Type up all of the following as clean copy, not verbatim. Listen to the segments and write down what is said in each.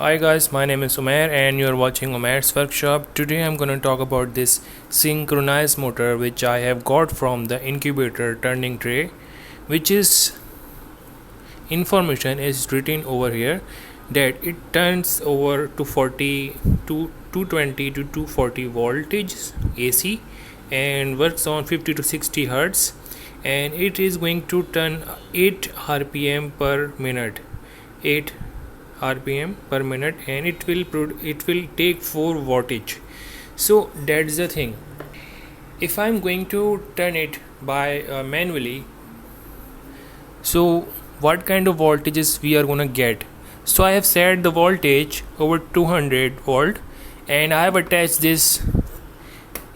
Hi guys, my name is Umair and you are watching Umair's Workshop. Today I'm going to talk about this synchronized motor which I have got from the incubator turning tray, which is information is written over here that it turns over to 40 to 220 to 240 voltage AC and works on 50 to 60 hertz, and it is going to turn 8 rpm per minute. 8 rpm per minute, and it will take 4 wattage. So that's the thing. If I'm going to turn it by manually, so what kind of voltages we are gonna get? So I have set the voltage over 200 volt, and I have attached this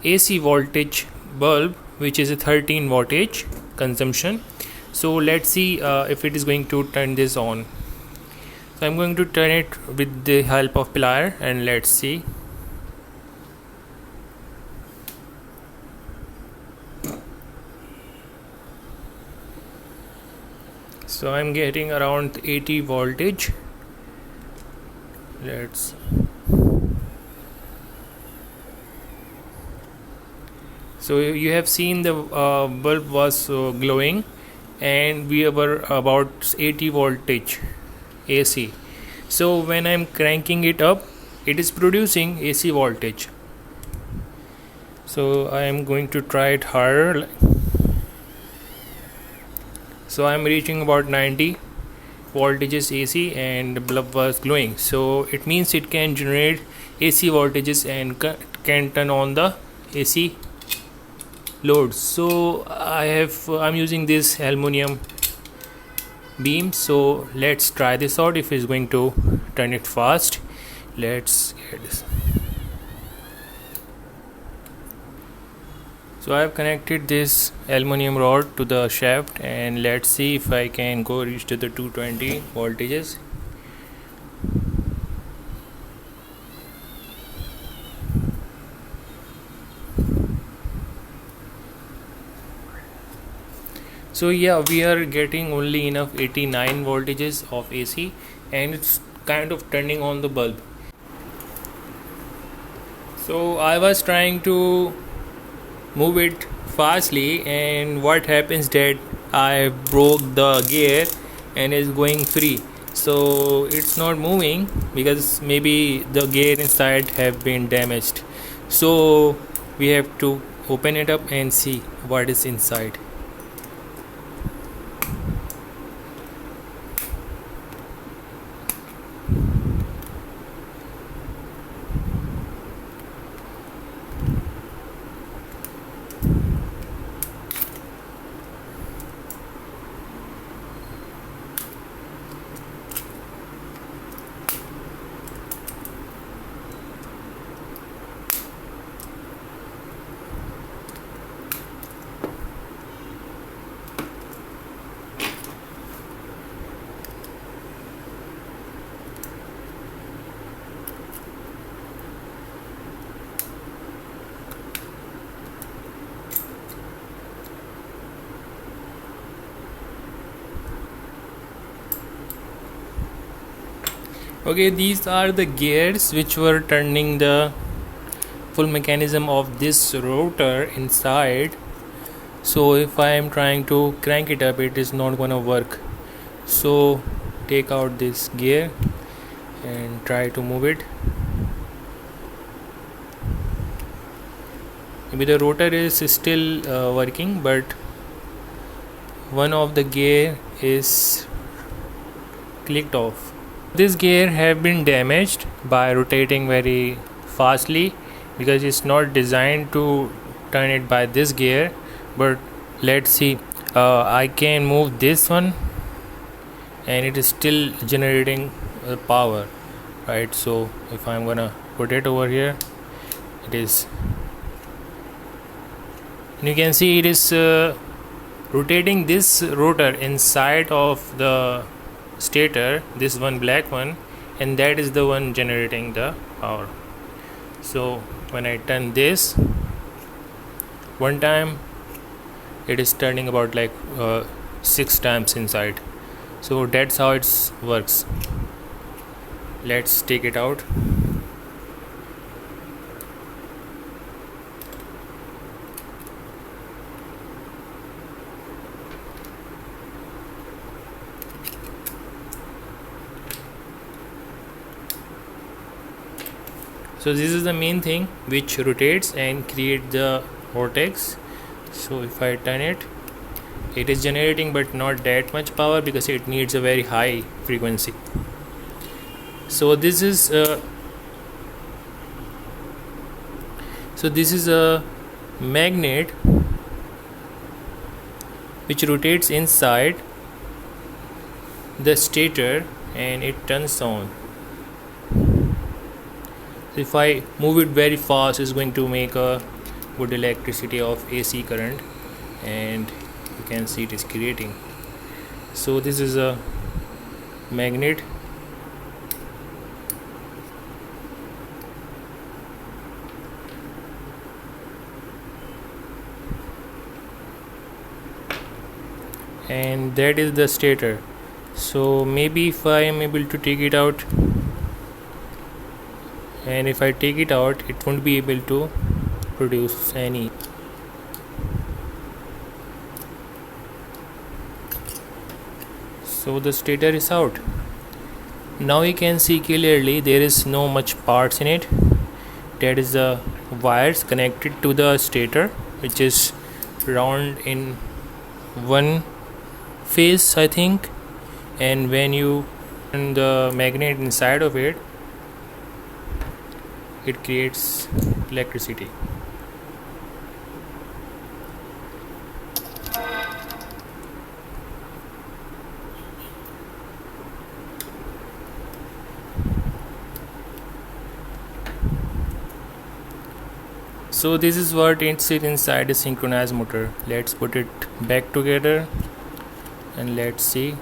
AC voltage bulb which is a 13 wattage consumption. So let's see if it is going to turn this on. So I'm going to turn it with the help of plier, and let's see. So I'm getting around 80 voltage. So you have seen the bulb was glowing, and we were about 80 voltage AC. So when I'm cranking it up, it is producing AC voltage. So I am going to try it harder. So I'm reaching about 90 voltages AC, and the bulb was glowing. So it means it can generate AC voltages and can turn on the AC loads. So I'm using this aluminum beam. So let's try this out if it's going to turn it fast. Let's get this. So I have connected this aluminum rod to the shaft, and let's see if I can go reach to the 220 voltages. So yeah, we are getting only enough 89 voltages of AC, and it's kind of turning on the bulb. So I was trying to move it fastly, and what happens that I broke the gear and is going free. So it's not moving because maybe the gear inside have been damaged. So we have to open it up and see what is inside. Okay, these are the gears which were turning the full mechanism of this rotor inside. So if I am trying to crank it up, it is not gonna work. So take out this gear and try to move it. Maybe the rotor is still working, but one of the gear is clicked off. This gear have been damaged by rotating very fastly because it's not designed to turn it by this gear. But let's see, I can move this one and it is still generating power, right? So if I'm gonna put it over here, it is, and you can see it is rotating this rotor inside of the stator, this one black one, and that is the one generating the power. So when I turn this one time, it is turning about like 6 times inside. So that's how it works. Let's take it out. So this is the main thing which rotates and create the vortex. So if I turn it, it is generating but not that much power because it needs a very high frequency. So this is a magnet which rotates inside the stator and it turns on. If I move it very fast, it's going to make a good electricity of AC current, and you can see it is creating. So this is a magnet. And that is the stator. So maybe if I am able to take it out, and if I take it out, it won't be able to produce any. So the stator is out. Now you can see clearly there is no much parts in it. That is the wires connected to the stator, which is round in one phase, I think. And when you turn the magnet inside of it, it creates electricity. So this is what is inside a synchronous motor. Let's put it back together and let's see.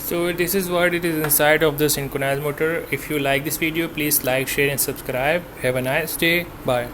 So this is what it is inside of the synchronous motor. If you like this video, please like, share and subscribe. Have a nice day. Bye.